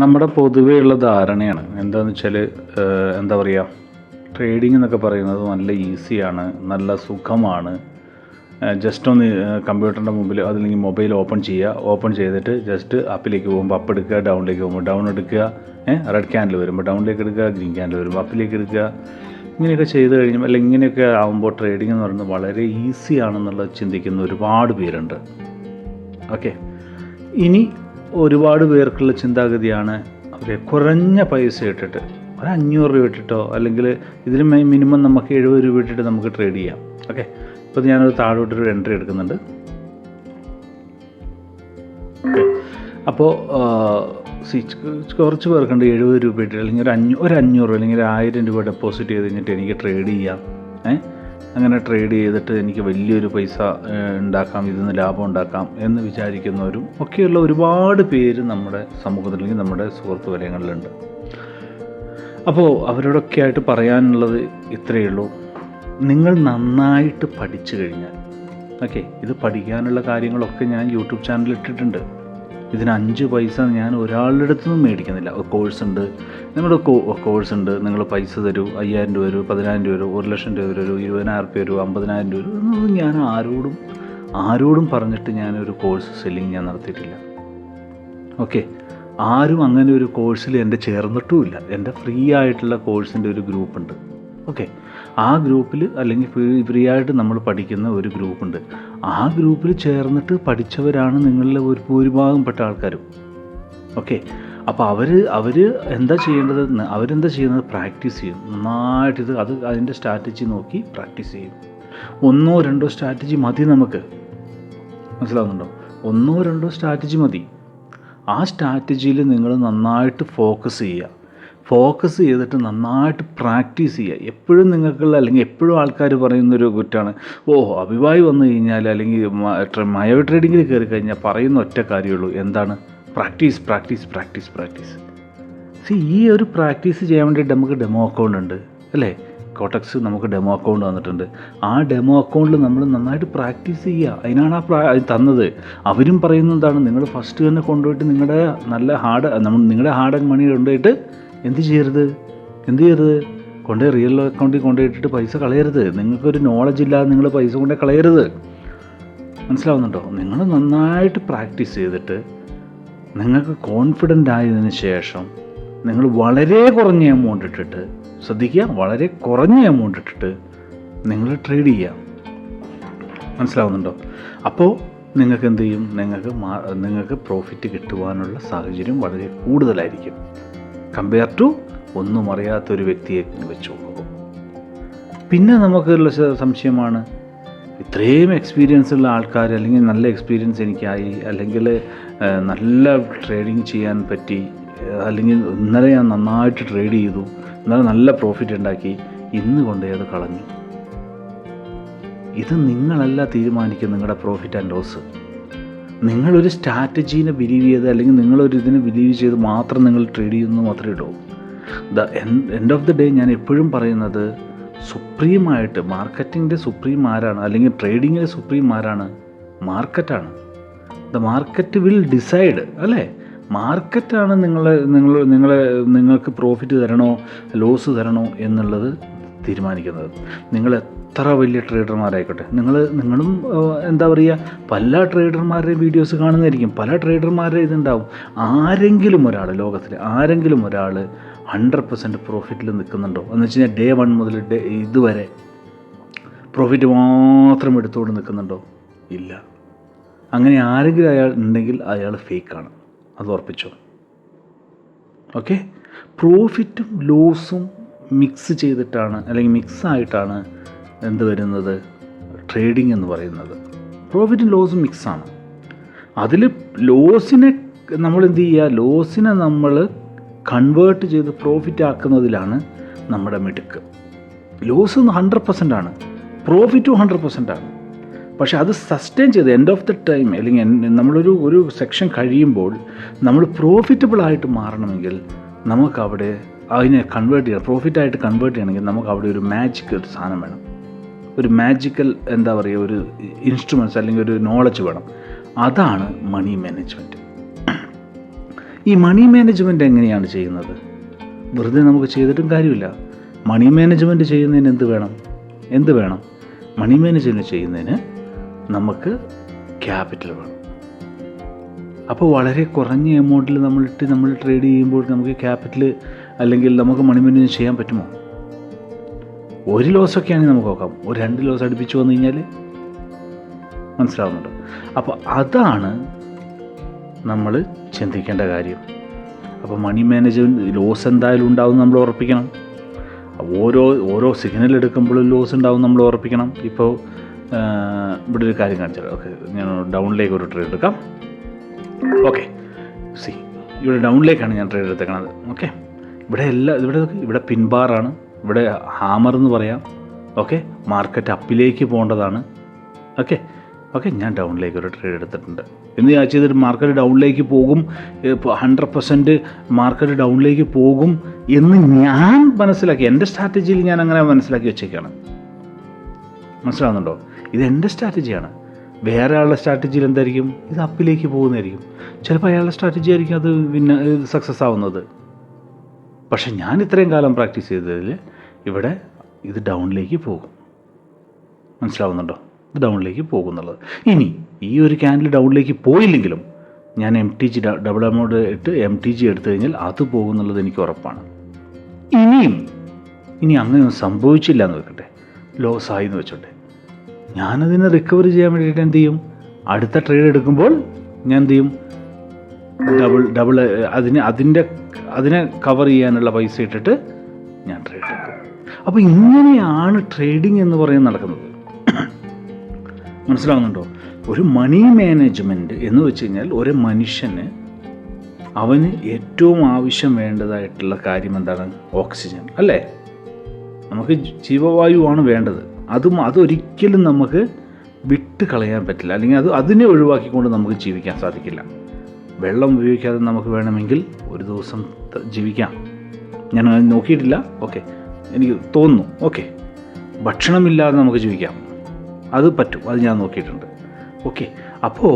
നമ്മുടെ പൊതുവെയുള്ള ധാരണയാണ് എന്താണെന്ന് വെച്ചാൽ എന്താ പറയുക, ട്രേഡിംഗ് എന്നൊക്കെ പറയുന്നത് നല്ല ഈസിയാണ്, നല്ല സുഖമാണ്. ജസ്റ്റ് ഒന്ന് കമ്പ്യൂട്ടറിൻ്റെ മുമ്പിൽ അതല്ലെങ്കിൽ മൊബൈൽ ഓപ്പൺ ചെയ്തിട്ട് ജസ്റ്റ് അപ്പിലേക്ക് പോകുമ്പോൾ അപ്പ് എടുക്കുക, ഡൗണിലേക്ക് പോകുമ്പോൾ ഡൗൺ എടുക്കുക, റെഡ് ക്യാൻഡിൽ വരുമ്പോൾ ഡൗണിലേക്ക് എടുക്കുക, ഗ്രീൻ ക്യാൻഡിൽ വരുമ്പോൾ അപ്പിലേക്ക് എടുക്കുക. ഇങ്ങനെയൊക്കെ ചെയ്ത് കഴിയുമ്പോൾ അല്ലെങ്കിൽ ഇങ്ങനെയൊക്കെ ആകുമ്പോൾ ട്രേഡിംഗ് എന്ന് പറയുന്നത് വളരെ ഈസി ആണെന്നുള്ളത് ചിന്തിക്കുന്ന ഒരുപാട് പേരുണ്ട്. ഓക്കെ, ഇനി ഒരുപാട് പേർക്കുള്ള ചിന്താഗതിയാണ് അവർ കുറഞ്ഞ പൈസ ഇട്ടിട്ട് ഒരു 500 രൂപ ഇട്ടിട്ടോ അല്ലെങ്കിൽ ഇതിന് മിനിമം നമുക്ക് 70 രൂപ ഇട്ടിട്ട് നമുക്ക് ട്രേഡ് ചെയ്യാം. ഓക്കെ, ഇപ്പോൾ ഞാനൊരു താഴോട്ടൊരു എൻട്രി എടുക്കുന്നുണ്ട്. അപ്പോൾ കുറച്ച് പേർക്കുണ്ട് 70 രൂപ ഇട്ടിട്ട് അല്ലെങ്കിൽ ഒരു 500 അല്ലെങ്കിൽ 1000 രൂപ ഡെപ്പോസിറ്റ് ചെയ്ത് കഴിഞ്ഞിട്ട് എനിക്ക് ട്രേഡ് ചെയ്യാം. അങ്ങനെ ട്രേഡ് ചെയ്തിട്ട് എനിക്ക് വലിയൊരു പൈസ ഉണ്ടാക്കാം, ഇതിന്ന് ലാഭം ഉണ്ടാക്കാം എന്ന് വിചാരിക്കുന്നവരും ഒക്കെയുള്ള ഒരുപാട് പേര് നമ്മുടെ സമൂഹത്തിൽ അല്ലെങ്കിൽ നമ്മുടെ സുഹൃത്ത് വലയങ്ങളിലുണ്ട്. അപ്പോൾ അവരോടൊക്കെ ആയിട്ട് പറയാനുള്ളത് ഇത്രയേ ഉള്ളൂ. നിങ്ങൾ നന്നായിട്ട് പഠിച്ചു കഴിഞ്ഞാൽ, ഓക്കെ, ഇത് പഠിക്കാനുള്ള കാര്യങ്ങളൊക്കെ ഞാൻ യൂട്യൂബ് ചാനലിൽ ഇട്ടിട്ടുണ്ട്. ഇതിന് 5 പൈസ ഞാൻ ഒരാളുടെ അടുത്തുനിന്നും മേടിക്കുന്നില്ല. ഒരു നിങ്ങളുടെ കോഴ്സ് ഉണ്ട്, നിങ്ങൾ പൈസ തരൂ, 5000 രൂപ വരൂ, 10000 രൂപ വരൂ, 1 ലക്ഷം രൂപ വരൂ, 20,000 രൂപ വരൂ, 50,000 രൂപ വരൂ എന്നൊന്നും ഞാൻ ആരോടും പറഞ്ഞിട്ട് ഞാനൊരു കോഴ്സ് സെല്ലിങ് ഞാൻ നടത്തിയിട്ടില്ല. ഓക്കെ, ആരും അങ്ങനെ ഒരു കോഴ്സിൽ എൻ്റെ ചേർന്നിട്ടുമില്ല. എൻ്റെ ഫ്രീ ആയിട്ടുള്ള കോഴ്സിൻ്റെ ഒരു ഗ്രൂപ്പുണ്ട്. ഓക്കെ, ആ ഗ്രൂപ്പിൽ അല്ലെങ്കിൽ ഫ്രീ ആയിട്ട് നമ്മൾ പഠിക്കുന്ന ഒരു ഗ്രൂപ്പുണ്ട്. ആ ഗ്രൂപ്പിൽ ചേർന്നിട്ട് പഠിച്ചവരാണ് നിങ്ങളിൽ ഒരു ഭൂരിഭാഗംപ്പെട്ട ആൾക്കാരും. ഓക്കെ, അപ്പോൾ അവർ എന്താ ചെയ്യുന്നത്, പ്രാക്ടീസ് ചെയ്യും നന്നായിട്ട്. അതിൻ്റെ സ്ട്രാറ്റജി നോക്കി പ്രാക്ടീസ് ചെയ്യും. 1-2 സ്ട്രാറ്റജി മതി നമുക്ക്. മനസ്സിലാവുന്നുണ്ടോ? 1-2 സ്ട്രാറ്റജി മതി. ആ സ്ട്രാറ്റജിയിൽ നിങ്ങൾ നന്നായിട്ട് ഫോക്കസ് ചെയ്തിട്ട് നന്നായിട്ട് പ്രാക്ടീസ് ചെയ്യുക. എപ്പോഴും നിങ്ങൾക്കുള്ള അല്ലെങ്കിൽ എപ്പോഴും ആൾക്കാർ പറയുന്നൊരു കുറ്റാണ്, അഭിവായി വന്നു കഴിഞ്ഞാൽ അല്ലെങ്കിൽ മയോ ട്രേഡിങ്ങിൽ കയറി കഴിഞ്ഞാൽ പറയുന്ന ഒറ്റ കാര്യമുള്ളൂ, എന്താണ്? പ്രാക്ടീസ്. ഈ ഒരു പ്രാക്ടീസ് ചെയ്യാൻ വേണ്ടിയിട്ട് നമുക്ക് ഡെമോ അക്കൗണ്ട് ഉണ്ട് അല്ലേ? കോട്ടക്സ് നമുക്ക് ഡെമോ അക്കൗണ്ട് വന്നിട്ടുണ്ട്. ആ ഡെമോ അക്കൗണ്ടിൽ നമ്മൾ നന്നായിട്ട് പ്രാക്ടീസ് ചെയ്യുക. അതിനാണ് തന്നത്. അവരും പറയുന്നതാണ്, നിങ്ങൾ ഫസ്റ്റ് തന്നെ കൊണ്ടുപോയിട്ട് നിങ്ങളുടെ നിങ്ങളുടെ ഹാർഡ് ആൻഡ് മണി കൊണ്ടുപോയിട്ട് എന്ത് ചെയ്യരുത്, കൊണ്ടുപോയി റിയൽ അക്കൗണ്ടിൽ കൊണ്ടുപോയിട്ടിട്ട് പൈസ കളയരുത്. നിങ്ങൾക്കൊരു നോളജ് ഇല്ലാതെ നിങ്ങൾ പൈസ കൊണ്ടുപോയി കളയരുത്. മനസ്സിലാവുന്നുണ്ടോ? നിങ്ങൾ നന്നായിട്ട് പ്രാക്ടീസ് ചെയ്തിട്ട് നിങ്ങൾക്ക് കോൺഫിഡൻ്റ് ആയതിനു ശേഷം നിങ്ങൾ വളരെ കുറഞ്ഞ എമൗണ്ട് ഇട്ടിട്ട്, ശ്രദ്ധിക്കുക, വളരെ കുറഞ്ഞ എമൗണ്ട് ഇട്ടിട്ട് നിങ്ങൾ ട്രേഡ് ചെയ്യുക. മനസ്സിലാവുന്നുണ്ടോ? അപ്പോൾ നിങ്ങൾക്ക് എന്ത് ചെയ്യും? നിങ്ങൾക്ക് പ്രോഫിറ്റ് കിട്ടുവാനുള്ള സാഹചര്യം വളരെ കൂടുതലായിരിക്കും കമ്പയർ ടു ഒന്നും അറിയാത്തൊരു വ്യക്തിയെ വെച്ച് നോക്കുമ്പോൾ. പിന്നെ നമുക്കുള്ള സംശയമാണ്, ഇത്രയും എക്സ്പീരിയൻസ് ഉള്ള ആൾക്കാർ, അല്ലെങ്കിൽ നല്ല എക്സ്പീരിയൻസ് എനിക്കായി, അല്ലെങ്കിൽ നല്ല ട്രേഡിങ് ചെയ്യാൻ പറ്റി, അല്ലെങ്കിൽ ഇന്നലെ ഞാൻ നന്നായിട്ട് ട്രേഡ് ചെയ്തു, ഇന്നലെ നല്ല പ്രോഫിറ്റ് ഉണ്ടാക്കി, ഇന്ന് കൊണ്ടേ അത് കളഞ്ഞു. ഇത് നിങ്ങളല്ല തീരുമാനിക്കുക നിങ്ങളുടെ പ്രോഫിറ്റ് ആൻഡ് ലോസ്. നിങ്ങളൊരു സ്ട്രാറ്റജീനെ ബിലീവ് ചെയ്ത് അല്ലെങ്കിൽ നിങ്ങളൊരു ഇതിനെ ബിലീവ് ചെയ്ത് മാത്രം നിങ്ങൾ ട്രേഡ് ചെയ്യുന്നു മാത്രമേ ഉള്ളൂ. എൻഡ് ഓഫ് ദി ഡേ ഞാൻ എപ്പോഴും പറയുന്നത്, സുപ്രീമായിട്ട് മാർക്കറ്റിങ്ങിൻ്റെ സുപ്രീം ആരാണ്, അല്ലെങ്കിൽ ട്രേഡിങ്ങിൻ്റെ സുപ്രീം ആരാണ്? മാർക്കറ്റാണ്. ദ മാർക്കറ്റ് വിൽ ഡിസൈഡ്, അല്ലേ? മാർക്കറ്റാണ് നിങ്ങൾക്ക് പ്രോഫിറ്റ് തരണോ ലോസ് തരണോ എന്നുള്ളത് തീരുമാനിക്കുന്നത്. നിങ്ങൾ എത്ര വലിയ ട്രേഡർമാരായിക്കോട്ടെ, നിങ്ങളും എന്താ പറയുക, പല ട്രേഡർമാരുടെയും വീഡിയോസ് കാണുന്നതായിരിക്കും, പല ട്രേഡർമാരുടെ ഇതുണ്ടാവും. ലോകത്തിൽ ആരെങ്കിലും ഒരാൾ 100% പ്രോഫിറ്റിൽ നിൽക്കുന്നുണ്ടോ എന്ന് വെച്ച് കഴിഞ്ഞാൽ ഡേ 1 മുതൽ ഇതുവരെ പ്രോഫിറ്റ് മാത്രം എടുത്തുകൊണ്ട് നിൽക്കുന്നുണ്ടോ? ഇല്ല. അങ്ങനെ ആരെങ്കിലും ഉണ്ടെങ്കിൽ അയാൾ ഫേക്കാണ്, അത് ഉറപ്പിച്ചോ. ഓക്കെ, പ്രോഫിറ്റും ലോസും മിക്സ് ചെയ്തിട്ടാണ് അല്ലെങ്കിൽ മിക്സായിട്ടാണ് എന്ത് വരുന്നത്, ട്രേഡിംഗ് എന്ന് പറയുന്നത്. പ്രോഫിറ്റും ലോസും മിക്സാണ്. അതിൽ ലോസിനെ നമ്മൾ എന്ത് ചെയ്യുക, ലോസിനെ നമ്മൾ കൺവേർട്ട് ചെയ്ത് പ്രോഫിറ്റ് ആക്കുന്നതിലാണ് നമ്മുടെ മിടുക്ക്. ലോസ് 100% ആണ്, പ്രോഫിറ്റും 100% ആണ്. പക്ഷേ അത് സസ്റ്റെയിൻ ചെയ്ത് എൻഡ് ഓഫ് ദ ടൈം അല്ലെങ്കിൽ നമ്മളൊരു സെക്ഷൻ കഴിയുമ്പോൾ നമ്മൾ പ്രോഫിറ്റബിളായിട്ട് മാറണമെങ്കിൽ നമുക്കവിടെ അതിനെ പ്രോഫിറ്റായിട്ട് കൺവേർട്ട് ചെയ്യണമെങ്കിൽ നമുക്ക് അവിടെ ഒരു സാധനം വേണം. ഒരു മാജിക്കൽ എന്താ പറയുക, ഒരു ഇൻസ്ട്രുമെൻറ്റ്സ് അല്ലെങ്കിൽ ഒരു നോളജ് വേണം. അതാണ് മണി മാനേജ്മെൻറ്റ്. ഈ മണി മാനേജ്മെൻറ്റ് എങ്ങനെയാണ് ചെയ്യുന്നത്? വെറുതെ നമുക്ക് ചെയ്തിട്ടും കാര്യമില്ല. മണി മാനേജ്മെൻറ്റ് ചെയ്യുന്നതിന് എന്ത് വേണം? മണി മാനേജ്മെൻറ്റ് ചെയ്യുന്നതിന് നമുക്ക് ക്യാപിറ്റൽ വേണം. അപ്പോൾ വളരെ കുറഞ്ഞ എമൗണ്ടിൽ നമ്മൾ ട്രേഡ് ചെയ്യുമ്പോൾ നമുക്ക് ക്യാപിറ്റൽ അല്ലെങ്കിൽ നമുക്ക് മണി മാനേജ്മെൻറ്റ് ചെയ്യാൻ പറ്റുമോ? ഒരു ലോസൊക്കെ ആണെങ്കിൽ നമുക്ക് നോക്കാം. ഒരു 2 ലോസ് അടുപ്പിച്ച് വന്നു കഴിഞ്ഞാൽ മനസ്സിലാവുന്നുണ്ട്. അപ്പോൾ അതാണ് നമ്മൾ ചിന്തിക്കേണ്ട കാര്യം. അപ്പോൾ മണി മാനേജ്മെൻറ്റ് ലോസ് എന്തായാലും ഉണ്ടാവും നമ്മൾ ഉറപ്പിക്കണം. ഓരോ സിഗ്നൽ എടുക്കുമ്പോഴും ലോസ് ഉണ്ടാവും നമ്മൾ ഉറപ്പിക്കണം. ഇപ്പോൾ ഇവിടെ ഒരു കാര്യം കാണിച്ചാൽ ഓക്കെ, ഞാൻ ഡൗണിലേക്ക് ഒരു ട്രേഡ് എടുക്കാം. ഓക്കെ, ഇവിടെ ഡൗണിലേക്കാണ് ഞാൻ ട്രേഡ് എടുത്തേക്കണത്. ഓക്കെ, ഇവിടെ പിൻബാറാണ്, ഇവിടെ ഹാമർ എന്ന് പറയാം. ഓക്കെ, മാർക്കറ്റ് അപ്പിലേക്ക് പോകേണ്ടതാണ്. ഓക്കെ, ഞാൻ ഡൗണിലേക്ക് ഒരു ട്രേഡ് എടുത്തിട്ടുണ്ട്. എന്ന് ഞാൻ ചെയ്തിട്ട് മാർക്കറ്റ് ഡൗണിലേക്ക് പോകും, 100% മാർക്കറ്റ് ഡൗണിലേക്ക് പോകും എന്ന് ഞാൻ മനസ്സിലാക്കി. എൻ്റെ സ്ട്രാറ്റജിയിൽ ഞാൻ അങ്ങനെ മനസ്സിലാക്കി വെച്ചേക്കാണ്. മനസ്സിലാവുന്നുണ്ടോ? ഇത് എൻ്റെ സ്ട്രാറ്റജിയാണ്. വേറെ ആളുടെ സ്ട്രാറ്റജിയിൽ എന്തായിരിക്കും? ഇത് അപ്പിലേക്ക് പോകുന്നതായിരിക്കും. ചിലപ്പോൾ അയാളുടെ സ്ട്രാറ്റജി ആയിരിക്കും അത് പിന്നെ സക്സസ് ആവുന്നത്. പക്ഷെ ഞാൻ ഇത്രയും കാലം പ്രാക്ടീസ് ചെയ്തതിൽ ഇവിടെ ഇത് ഡൗണിലേക്ക് പോകും. മനസ്സിലാവുന്നുണ്ടോ? ഇത് ഡൗണിലേക്ക് പോകുന്നുള്ളത്. ഇനി ഈ ഒരു ക്യാൻഡിൽ ഡൗണിലേക്ക് പോയില്ലെങ്കിലും ഞാൻ MTG ഡബിൾ എമൗണ്ട് ഇട്ട് MTG എടുത്തു കഴിഞ്ഞാൽ അത് പോകുന്നുള്ളത് എനിക്ക് ഉറപ്പാണ്. ഇനി അങ്ങനെയൊന്നും സംഭവിച്ചില്ല എന്ന് വെക്കട്ടെ, ലോസ് ആയി എന്ന് വെച്ചോട്ടെ, ഞാനതിനെ റിക്കവർ ചെയ്യാൻ വേണ്ടിയിട്ട് എന്ത് ചെയ്യും? അടുത്ത ട്രേഡ് എടുക്കുമ്പോൾ ഞാൻ എന്ത് ചെയ്യും? ഡബിൾ അതിനെ കവർ ചെയ്യാനുള്ള പൈസ ഇട്ടിട്ട് ഞാൻ ട്രേഡ് എടുക്കും. അപ്പോൾ ഇങ്ങനെയാണ് ട്രേഡിംഗ് എന്ന് പറയുന്നത് നടക്കുന്നത്. മനസ്സിലാവുന്നുണ്ടോ? ഒരു മണി മാനേജ്മെൻറ്റ് എന്ന് വെച്ച് കഴിഞ്ഞാൽ ഒരു മനുഷ്യന് അവന് ഏറ്റവും ആവശ്യം വേണ്ടതായിട്ടുള്ള കാര്യം എന്താണ്? ഓക്സിജൻ അല്ലേ? നമുക്ക് ജീവവായുവാണ് വേണ്ടത്. അതൊരിക്കലും നമുക്ക് വിട്ട് കളയാൻ പറ്റില്ല, അല്ലെങ്കിൽ അതിനെ ഒഴിവാക്കിക്കൊണ്ട് നമുക്ക് ജീവിക്കാൻ സാധിക്കില്ല. വെള്ളം ഉപയോഗിക്കാതെ നമുക്ക് വേണമെങ്കിൽ ഒരു ദിവസം ജീവിക്കാം. ഞാൻ നോക്കിയിട്ടില്ല, ഓക്കെ, എനിക്ക് തോന്നുന്നു. ഓക്കെ, ഭക്ഷണമില്ലാതെ നമുക്ക് ജീവിക്കാം, അത് പറ്റും, അത് ഞാൻ നോക്കിയിട്ടുണ്ട്. ഓക്കെ, അപ്പോൾ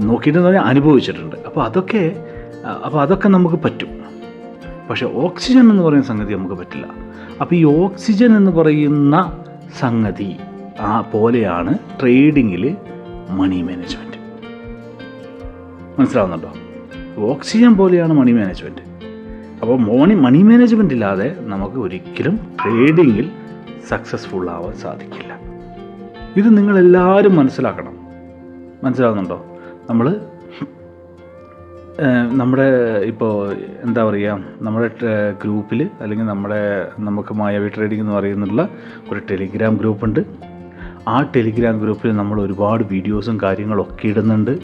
നോക്കിയിട്ടെന്ന് പറഞ്ഞാൽ അനുഭവിച്ചിട്ടുണ്ട്. അപ്പോൾ അതൊക്കെ നമുക്ക് പറ്റും. പക്ഷേ ഓക്സിജൻ എന്ന് പറയുന്ന സംഗതി നമുക്ക് പറ്റില്ല. അപ്പോൾ ഈ ഓക്സിജൻ എന്ന് പറയുന്ന സംഗതി പോലെയാണ് ട്രേഡിങ്ങിൽ മണി മാനേജ്മെൻറ്റ്. മനസ്സിലാവുന്നുണ്ടോ? ഓക്സിജൻ പോലെയാണ് മണി മാനേജ്മെൻറ്റ്. അപ്പോൾ മണി മാനേജ്മെൻ്റ് ഇല്ലാതെ നമുക്ക് ഒരിക്കലും ട്രേഡിങ്ങിൽ സക്സസ്ഫുൾ ആവാൻ സാധിക്കില്ല. ഇത് നിങ്ങളെല്ലാവരും മനസ്സിലാക്കണം. മനസ്സിലാവുന്നുണ്ടോ? നമ്മുടെ ഇപ്പോൾ എന്താ പറയുക, നമ്മുടെ ഗ്രൂപ്പിൽ അല്ലെങ്കിൽ നമുക്ക് മായാവി ട്രേഡിംഗ് എന്ന് പറയുന്നുള്ള ഒരു ടെലിഗ്രാം ഗ്രൂപ്പുണ്ട്. ആ ടെലിഗ്രാം ഗ്രൂപ്പിൽ നമ്മൾ ഒരുപാട് വീഡിയോസും കാര്യങ്ങളൊക്കെ ഇടുന്നുണ്ട്.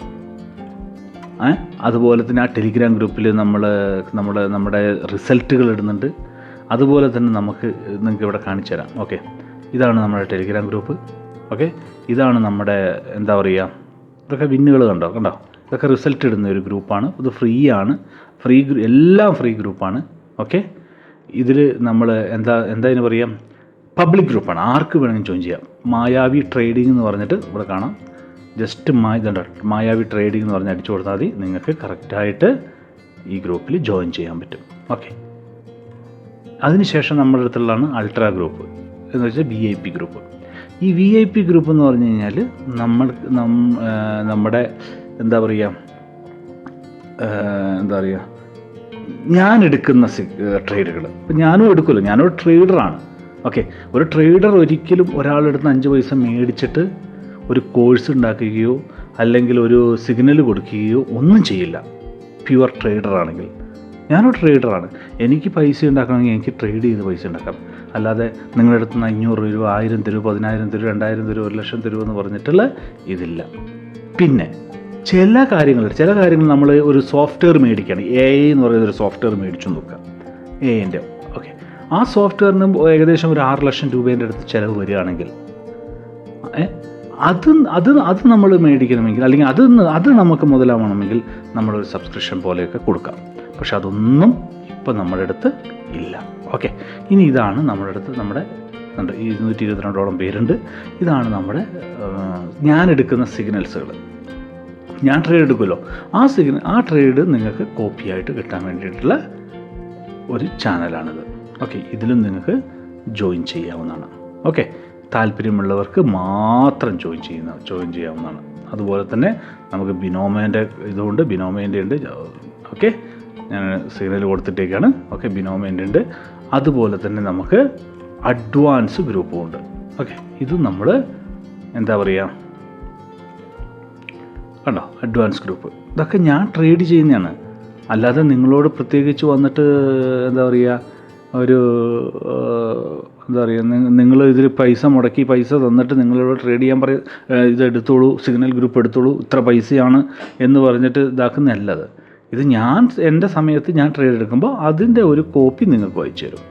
അതുപോലെ തന്നെ ആ ടെലിഗ്രാം ഗ്രൂപ്പിൽ നമ്മുടെ റിസൾട്ടുകൾ ഇടുന്നുണ്ട്. അതുപോലെ തന്നെ നിങ്ങൾക്ക് ഇവിടെ കാണിച്ചു തരാം. ഓക്കെ, ഇതാണ് നമ്മുടെ ടെലിഗ്രാം ഗ്രൂപ്പ്. ഓക്കെ, ഇതാണ് നമ്മുടെ എന്താ പറയുക, ഇതൊക്കെ വിന്നുകൾ കണ്ടോ, ഇതൊക്കെ റിസൾട്ട് ഇടുന്ന ഒരു ഗ്രൂപ്പാണ്. ഇത് ഫ്രീ ആണ്, എല്ലാം ഫ്രീ ഗ്രൂപ്പാണ്. ഓക്കെ, ഇതിൽ നമ്മൾ എന്താ ഇതിന് പറയാം, പബ്ലിക് ഗ്രൂപ്പാണ്, ആർക്ക് വേണമെങ്കിലും ജോയിൻ ചെയ്യാം. മായാവി ട്രേഡിംഗ് എന്ന് പറഞ്ഞിട്ട് ഇവിടെ കാണാം. ജസ്റ്റ് മായാവി ട്രേഡിംഗ് എന്ന് പറഞ്ഞ് അടിച്ചു കൊടുത്താൽ മതി, നിങ്ങൾക്ക് കറക്റ്റായിട്ട് ഈ ഗ്രൂപ്പിൽ ജോയിൻ ചെയ്യാൻ പറ്റും. ഓക്കെ, അതിനുശേഷം നമ്മുടെ അടുത്തുള്ളതാണ് അൾട്രാ ഗ്രൂപ്പ് എന്ന് വെച്ചാൽ VIP ഗ്രൂപ്പ്. ഈ VIP ഗ്രൂപ്പ് എന്ന് പറഞ്ഞു കഴിഞ്ഞാൽ നമ്മുടെ എന്താ പറയുക ഞാൻ എടുക്കുന്ന ട്രേഡുകൾ. ഇപ്പം ഞാനും എടുക്കുമല്ലോ, ഞാനൊരു ട്രേഡറാണ്. ഓക്കെ, ഒരു ട്രേഡർ ഒരിക്കലും ഒരാളെടുത്ത് 5 പൈസ മേടിച്ചിട്ട് ഒരു കോഴ്സ് ഉണ്ടാക്കുകയോ അല്ലെങ്കിൽ ഒരു സിഗ്നൽ കൊടുക്കുകയോ ഒന്നും ചെയ്യില്ല. പ്യുവർ ട്രേഡറാണെങ്കിൽ ഞാനൊരു ട്രേഡറാണ്. എനിക്ക് പൈസ ഉണ്ടാക്കണമെങ്കിൽ എനിക്ക് ട്രേഡ് ചെയ്ത് പൈസ ഉണ്ടാക്കാം. അല്ലാതെ നിങ്ങളുടെ അടുത്ത് നിന്ന് 500 രൂപ, 1000 തരൂ, 10000 തരൂ, 2000 തരൂ, 1,00,000 തരൂ എന്ന് പറഞ്ഞിട്ടുള്ള ഇതില്ല. പിന്നെ ചില കാര്യങ്ങൾ നമ്മൾ ഒരു സോഫ്റ്റ്വെയർ മേടിക്കുകയാണ്. AI എന്ന് പറയുന്ന ഒരു സോഫ്റ്റ്വെയർ മേടിച്ചു നോക്കുക, AIൻ്റെ. ഓക്കെ, ആ സോഫ്റ്റ്വെയറിന് ഏകദേശം ഒരു 6 ലക്ഷം രൂപേൻ്റെ അടുത്ത് ചിലവ് വരികയാണെങ്കിൽ അത് നമ്മൾ മേടിക്കണമെങ്കിൽ അല്ലെങ്കിൽ അത് നമുക്ക് മുതലാവണമെങ്കിൽ നമ്മളൊരു സബ്സ്ക്രിപ്ഷൻ പോലെയൊക്കെ കൊടുക്കാം. പക്ഷെ അതൊന്നും ഇപ്പം നമ്മുടെ അടുത്ത് ഇല്ല. ഓക്കെ, ഇനി ഇതാണ് നമ്മുടെ അടുത്ത് നമ്മുടെ 222 പേരുണ്ട്. ഇതാണ് നമ്മുടെ ഞാനെടുക്കുന്ന സിഗ്നൽസുകൾ. ഞാൻ ട്രേഡ് എടുക്കുമല്ലോ, ആ ട്രേഡ് നിങ്ങൾക്ക് കോപ്പിയായിട്ട് കിട്ടാൻ വേണ്ടിയിട്ടുള്ള ഒരു ചാനലാണിത്. ഓക്കെ, ഇതിലും നിങ്ങൾക്ക് ജോയിൻ ചെയ്യാവുന്നതാണ്. ഓക്കെ, താല്പര്യമുള്ളവർക്ക് മാത്രം ജോയിൻ ചെയ്യാവുന്നതാണ്. അതുപോലെ തന്നെ നമുക്ക് ബിനോമേൻ്റെ ഇതുകൊണ്ട് ബിനോമേൻ്റെ ഉണ്ട്. ഓക്കെ, ഞാൻ സിഗ്നൽ കൊടുത്തിട്ടേക്കാണ്. ഓക്കെ, ബിനോമേൻ്റെ ഉണ്ട്. അതുപോലെ തന്നെ നമുക്ക് അഡ്വാൻസ് ഗ്രൂപ്പും ഉണ്ട്. ഓക്കെ, ഇത് നമ്മൾ എന്താ പറയുക, കണ്ടോ അഡ്വാൻസ് ഗ്രൂപ്പ്, ഇതൊക്കെ ഞാൻ ട്രേഡ് ചെയ്യുന്നതാണ്. അല്ലാതെ നിങ്ങളോട് പ്രത്യേകിച്ച് വന്നിട്ട് എന്താ പറയുക, നിങ്ങൾ ഇതിൽ പൈസ മുടക്കി പൈസ തന്നിട്ട് നിങ്ങളോട് ട്രേഡ് ചെയ്യാൻ ഇത് എടുത്തോളൂ, സിഗ്നൽ ഗ്രൂപ്പ് എടുത്തോളൂ, ഇത്ര പൈസയാണ് എന്ന് പറഞ്ഞിട്ട് ഇതാക്കുന്നതല്ലത്. ഇത് ഞാൻ എൻ്റെ സമയത്ത് ഞാൻ ട്രേഡ് എടുക്കുമ്പോൾ അതിൻ്റെ ഒരു കോപ്പി നിങ്ങൾക്ക് അയച്ചു തരും,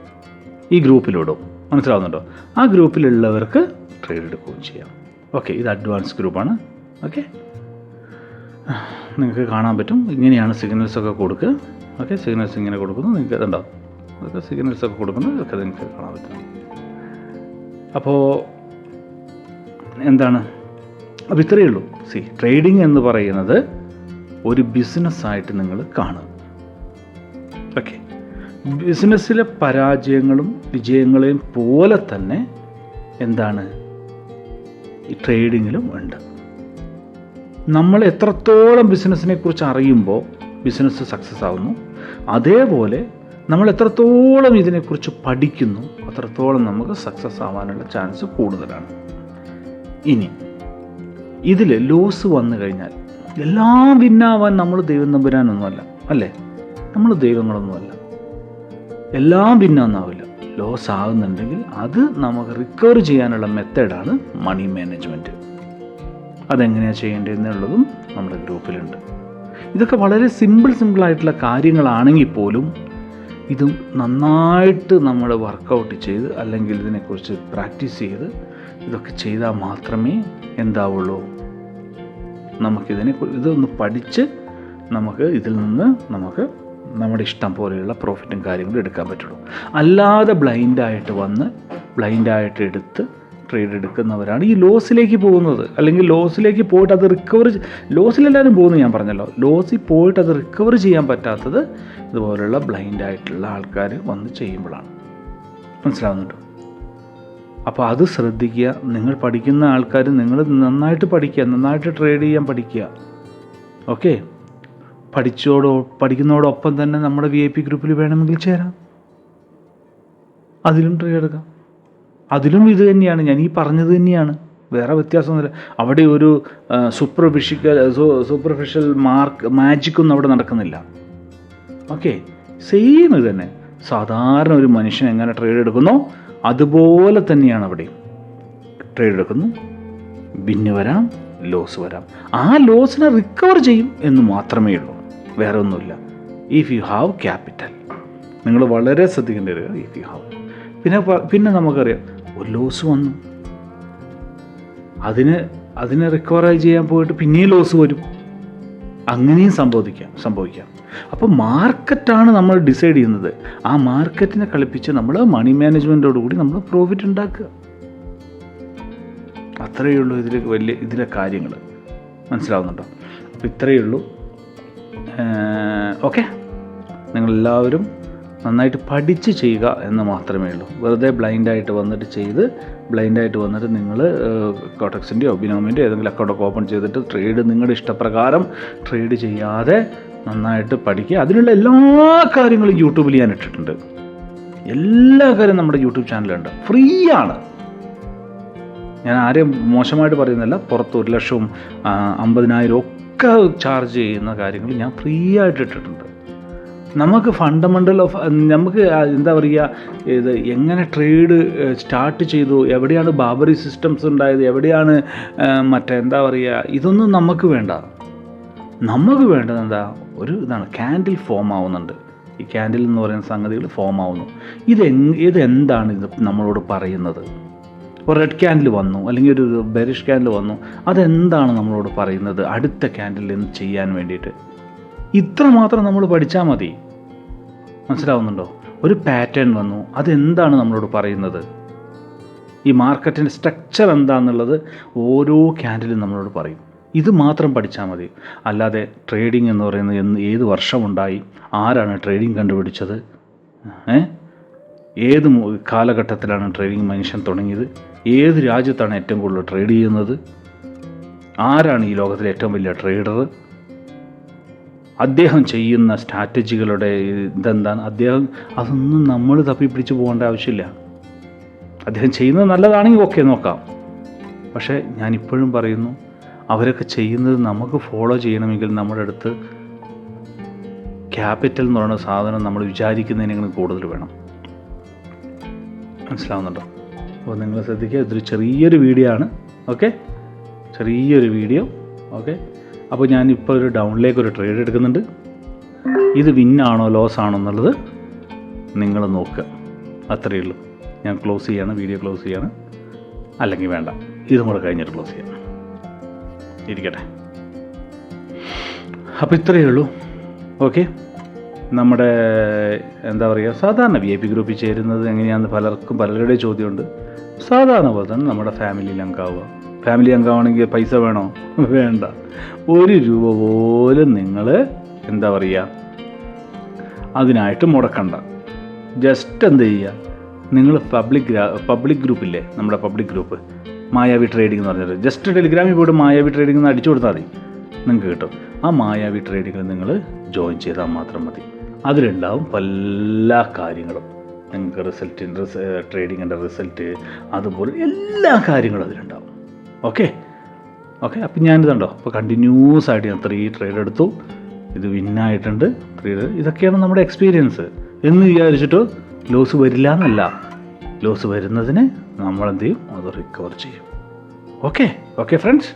ഈ ഗ്രൂപ്പിലിടും. മനസ്സിലാവുന്നുണ്ടോ? ആ ഗ്രൂപ്പിലുള്ളവർക്ക് ട്രേഡ് എടുക്കുകയും ചെയ്യാം. ഓക്കെ, ഇത് അഡ്വാൻസ് ഗ്രൂപ്പാണ്. ഓക്കെ, നിങ്ങൾക്ക് കാണാൻ പറ്റും, ഇങ്ങനെയാണ് സിഗ്നൽസൊക്കെ കൊടുക്കുക. ഓക്കെ, സിഗ്നൽസ് ഇങ്ങനെ കൊടുക്കുന്നു, നിങ്ങൾക്ക് അതുണ്ടാവും. അതൊക്കെ സിഗ്നൽസൊക്കെ കൊടുക്കുന്നത് ഒക്കെ നിങ്ങൾക്ക് കാണാൻ പറ്റും. അപ്പോൾ എന്താണ്, അപ്പോൾ ഇത്രയേ ഉള്ളൂ. ട്രേഡിംഗ് എന്ന് പറയുന്നത് ഒരു ബിസിനസ്സായിട്ട് നിങ്ങൾ കാണുക. ഓക്കെ, ബിസിനസ്സിലെ പരാജയങ്ങളും വിജയങ്ങളെയും പോലെ തന്നെ എന്താണ് ഈ ട്രേഡിങ്ങിലും ഉണ്ട്. നമ്മൾ എത്രത്തോളം ബിസിനസ്സിനെ കുറിച്ച് അറിയുമ്പോൾ ബിസിനസ് സക്സസ് ആവുന്നു, അതേപോലെ നമ്മൾ എത്രത്തോളം ഇതിനെക്കുറിച്ച് പഠിക്കുന്നു അത്രത്തോളം നമുക്ക് സക്സസ് ആവാനുള്ള ചാൻസ് കൂടുതലാണ്. ഇനി ഇതിൽ ലോസ് വന്നു കഴിഞ്ഞാൽ എല്ലാം വിന്നാവാൻ നമ്മൾ ദൈവം തമ്പുരാനൊന്നുമല്ല, അല്ലേ? നമ്മൾ ദൈവങ്ങളൊന്നുമല്ല. എല്ലാം വിന്നാന്നാവില്ല. ലോസ് ആകുന്നുണ്ടെങ്കിൽ അത് നമുക്ക് റിക്കവർ ചെയ്യാനുള്ള മെത്തേഡാണ് മണി മാനേജ്മെൻറ്റ്. അതെങ്ങനെയാണ് ചെയ്യേണ്ടതെന്നുള്ളതും നമ്മുടെ ഗ്രൂപ്പിലുണ്ട്. ഇതൊക്കെ വളരെ സിമ്പിളായിട്ടുള്ള കാര്യങ്ങളാണെങ്കിൽ പോലും ഇത് നന്നായിട്ട് നമ്മൾ വർക്കൗട്ട് ചെയ്ത് അല്ലെങ്കിൽ ഇതിനെക്കുറിച്ച് പ്രാക്ടീസ് ചെയ്ത് ഇതൊക്കെ ചെയ്താൽ മാത്രമേ എന്താവുള്ളൂ, ഇതൊന്ന് പഠിച്ച് നമുക്ക് ഇതിൽ നിന്ന് നമുക്ക് നമ്മുടെ ഇഷ്ടം പോലെയുള്ള പ്രോഫിറ്റും കാര്യങ്ങളും എടുക്കാൻ പറ്റുള്ളൂ. അല്ലാതെ ബ്ലൈൻഡായിട്ട് എടുത്ത് ട്രേഡ് എടുക്കുന്നവരാണ് ഈ ലോസിലേക്ക് പോകുന്നത്. അല്ലെങ്കിൽ ലോസിലേക്ക് പോയിട്ട് അത് ലോസിലെല്ലാവരും പോകുന്നു, ഞാൻ പറഞ്ഞല്ലോ. ലോസിൽ പോയിട്ട് അത് റിക്കവർ ചെയ്യാൻ പറ്റാത്തത് ഇതുപോലുള്ള ബ്ലൈൻഡായിട്ടുള്ള ആൾക്കാർ വന്ന് ചെയ്യുമ്പോഴാണ്. മനസ്സിലാവുന്നുണ്ടോ? അപ്പോൾ അത് ശ്രദ്ധിക്കുക. നിങ്ങൾ പഠിക്കുന്ന ആൾക്കാർ നിങ്ങൾ നന്നായിട്ട് പഠിക്കുക, നന്നായിട്ട് ട്രേഡ് ചെയ്യാൻ പഠിക്കുക. ഓക്കെ, പഠിക്കുന്നതോടൊപ്പം തന്നെ നമ്മുടെ VIP ഗ്രൂപ്പിൽ വേണമെങ്കിൽ ചേരാം, അതിലും ട്രേഡ് എടുക്കാം. അതിലും ഇത് തന്നെയാണ്, ഞാൻ ഈ പറഞ്ഞത് തന്നെയാണ്, വേറെ വ്യത്യാസമൊന്നുമില്ല. അവിടെ ഒരു സൂപ്പർഫിഷ്യൽ മാജിക്കൊന്നും അവിടെ നടക്കുന്നില്ല. ഓക്കെ, സെയിം ഇത് തന്നെ. സാധാരണ ഒരു മനുഷ്യൻ എങ്ങനെ ട്രേഡ് എടുക്കുന്നോ അതുപോലെ തന്നെയാണ് അവിടെ. ട്രേഡ് എടുക്കുന്നു, വിന്ന് വരാം, ലോസ് വരാം. ആ ലോസിനെ റിക്കവർ ചെയ്യും എന്ന് മാത്രമേ ഉള്ളൂ, വേറെ ഒന്നുമില്ല. ഇഫ് യു ഹാവ് ക്യാപിറ്റൽ, നിങ്ങൾ വളരെ ശ്രദ്ധിക്കേണ്ടി വരിക. ഇഫ് യു ഹാവ്, പിന്നെ നമുക്കറിയാം ഒരു ലോസ് വന്നു, അതിനെ റിക്കവറായി ചെയ്യാൻ പോയിട്ട് പിന്നെയും ലോസ് വരും, അങ്ങനെയും സംഭവിക്കാം. അപ്പോൾ മാർക്കറ്റാണ് നമ്മൾ ഡിസൈഡ് ചെയ്യുന്നത്. ആ മാർക്കറ്റിനെ കളിപ്പിച്ച് നമ്മൾ മണി മാനേജ്മെൻറ്റോടുകൂടി നമ്മൾ പ്രോഫിറ്റ് ഉണ്ടാക്കുക. അത്രയേ ഉള്ളൂ ഇതിലെ കാര്യങ്ങൾ. മനസ്സിലാവുന്നുണ്ടോ? അപ്പോൾ ഇത്രയേ ഉള്ളൂ. ഓക്കെ, നിങ്ങളെല്ലാവരും നന്നായിട്ട് പഠിച്ച് ചെയ്യുക എന്ന് മാത്രമേ ഉള്ളൂ. വെറുതെ ബ്ലൈൻഡായിട്ട് വന്നിട്ട് നിങ്ങൾ കോട്ടക്സിൻ്റെയോ ബിനോമിൻ്റെയോ ഏതെങ്കിലും അക്കൗണ്ടൊക്കെ ഓപ്പൺ ചെയ്തിട്ട് ട്രേഡ് നിങ്ങളുടെ ഇഷ്ടപ്രകാരം ട്രേഡ് ചെയ്യാതെ നന്നായിട്ട് പഠിക്കുക. അതിനുള്ള എല്ലാ കാര്യങ്ങളും യൂട്യൂബിൽ ഞാൻ ഇട്ടിട്ടുണ്ട്. എല്ലാ കാര്യം നമ്മുടെ യൂട്യൂബ് ചാനലുണ്ട്, ഫ്രീ ആണ്. ഞാൻ ആരെയും മോശമായിട്ട് പറയുന്നില്ല. പുറത്ത് 1,00,000 50,000 ഒക്കെ ചാർജ് ചെയ്യുന്ന കാര്യങ്ങൾ ഞാൻ ഫ്രീ ആയിട്ട് ഇട്ടിട്ടുണ്ട്. നമുക്ക് നമുക്ക് എന്താ പറയുക, ഇത് എങ്ങനെ ട്രേഡ് സ്റ്റാർട്ട് ചെയ്തു, എവിടെയാണ് ബാബറി സിസ്റ്റംസ് ഉണ്ടായത്, എവിടെയാണ് എന്താ പറയുക, ഇതൊന്നും നമുക്ക് വേണ്ട. നമുക്ക് വേണ്ടത് എന്താ, ഇതാണ് ക്യാൻഡിൽ ഫോം ആവുന്നുണ്ട്. ഈ ക്യാൻഡിൽ എന്ന് പറയുന്ന സംഗതികൾ ഫോം ആവുന്നു. ഇതെന്താണ് ഇത് നമ്മളോട് പറയുന്നത്? ഒരു റെഡ് ക്യാൻഡിൽ വന്നു, അല്ലെങ്കിൽ ഒരു ബെറിഷ് ക്യാൻഡിൽ വന്നു, അതെന്താണ് നമ്മളോട് പറയുന്നത്? അടുത്ത ക്യാൻഡിൽ എന്ത് ചെയ്യാൻ വേണ്ടിയിട്ട് ഇത്ര മാത്രം നമ്മൾ പഠിച്ചാൽ മതി. മനസ്സിലാവുന്നുണ്ടോ? ഒരു പാറ്റേൺ വന്നു, അതെന്താണ് നമ്മളോട് പറയുന്നത്? ഈ മാർക്കറ്റിൻ്റെ സ്ട്രക്ചർ എന്താണെന്നുള്ളത് ഓരോ ക്യാൻഡിലും നമ്മളോട് പറയും. ഇത് മാത്രം പഠിച്ചാൽ മതി. അല്ലാതെ ട്രേഡിംഗ് എന്ന് പറയുന്നത് ഏത് വർഷമുണ്ടായി, ആരാണ് ട്രേഡിംഗ് കണ്ടുപിടിച്ചത്, ഏത് കാലഘട്ടത്തിലാണ് ട്രേഡിംഗ് മനുഷ്യൻ തുടങ്ങിയത്, ഏത് രാജ്യത്താണ് ഏറ്റവും കൂടുതൽ ട്രേഡ് ചെയ്യുന്നത്, ആരാണ് ഈ ലോകത്തിലെ ഏറ്റവും വലിയ ട്രേഡർ, അദ്ദേഹം ചെയ്യുന്ന സ്ട്രാറ്റജികളുടെ ഇതെന്താണ്, അതൊന്നും നമ്മൾ തപ്പിപ്പിടിച്ച് പോകേണ്ട ആവശ്യമില്ല. അദ്ദേഹം ചെയ്യുന്നത് നല്ലതാണെങ്കിൽ ഓക്കെ നോക്കാം. പക്ഷേ ഞാനിപ്പോഴും പറയുന്നു, അവരൊക്കെ ചെയ്യുന്നത് നമുക്ക് ഫോളോ ചെയ്യണമെങ്കിൽ നമ്മുടെ അടുത്ത് ക്യാപിറ്റൽ എന്ന് പറയുന്ന സാധനം നമ്മൾ വിചാരിക്കുന്നതിനേക്കാളും കൂടുതൽ വേണം. മനസ്സിലാവുന്നുണ്ടോ? അപ്പോൾ നിങ്ങൾ ശ്രദ്ധിക്കുക, ഇതൊരു ചെറിയൊരു വീഡിയോ ആണ്. ഓക്കെ, ചെറിയൊരു വീഡിയോ. ഓക്കെ, അപ്പോൾ ഞാനിപ്പോൾ ഒരു ഡൗണിലേക്ക് ഒരു ട്രേഡ് എടുക്കുന്നുണ്ട്. ഇത് വിന്നാണോ ലോസ് ആണോ എന്നുള്ളത് നിങ്ങൾ നോക്കുക. അത്രയേ ഉള്ളൂ. ഞാൻ ക്ലോസ് ചെയ്യാണ്, വീഡിയോ ക്ലോസ് ചെയ്യാണ്. അല്ലെങ്കിൽ വേണ്ട, ഇതും കൂടെ കഴിഞ്ഞിട്ട് ക്ലോസ് ചെയ്യാം. ഇരിക്കട്ടെ. അപ്പോൾ ഇത്രയേ ഉള്ളൂ. ഓക്കെ, നമ്മുടെ എന്താ പറയുക, സാധാരണ VIP ഗ്രൂപ്പിൽ ചേരുന്നത് എങ്ങനെയാണെന്ന് പലരുടെയും ചോദ്യമുണ്ട്. സാധാരണ പോലെ തന്നെ നമ്മുടെ ഫാമിലിയിൽ അംഗമാവുക. ഫാമിലി അംഗമാണെങ്കിൽ പൈസ വേണോ? വേണ്ട. 1 രൂപ പോലും നിങ്ങൾ എന്താ പറയുക അതിനായിട്ട് മുടക്കണ്ട. ജസ്റ്റ് എന്ത് ചെയ്യുക, നിങ്ങൾ പബ്ലിക് ഗ്രൂപ്പില്ലേ, നമ്മുടെ പബ്ലിക് ഗ്രൂപ്പ് മായാവി ട്രേഡിംഗ് എന്ന് പറഞ്ഞിട്ട് ജസ്റ്റ് ടെലിഗ്രാമിൽ പോയിട്ട് മായാവി ട്രേഡിംഗ് എന്ന് അടിച്ചു കൊടുത്താൽ മതി, നിങ്ങൾക്ക് കിട്ടും. ആ മായാവി ട്രേഡിങ്ങിൽ നിങ്ങൾ ജോയിൻ ചെയ്താൽ മാത്രം മതി. അതിലുണ്ടാവും എല്ലാ കാര്യങ്ങളും. നിങ്ങൾക്ക് ട്രേഡിങ്ങിൻ്റെ റിസൾട്ട്, അതുപോലെ എല്ലാ കാര്യങ്ങളും അതിലുണ്ടാവും. ഓക്കെ, അപ്പം ഞാനിതുണ്ടോ, അപ്പോൾ കണ്ടിന്യൂസ് ആയിട്ട് ഞാൻ 3 ട്രേഡ് എടുത്തു. ഇത് വിന്നായിട്ടുണ്ട് 3. ഇതൊക്കെയാണ് നമ്മുടെ എക്സ്പീരിയൻസ്. എന്ന് വിചാരിച്ചിട്ട് ലോസ് വരില്ല എന്നല്ല. ലോസ് വരുന്നതിന് നമ്മളെന്ത് ചെയ്യും, അത് റിക്കവർ ചെയ്യും. Okay friends.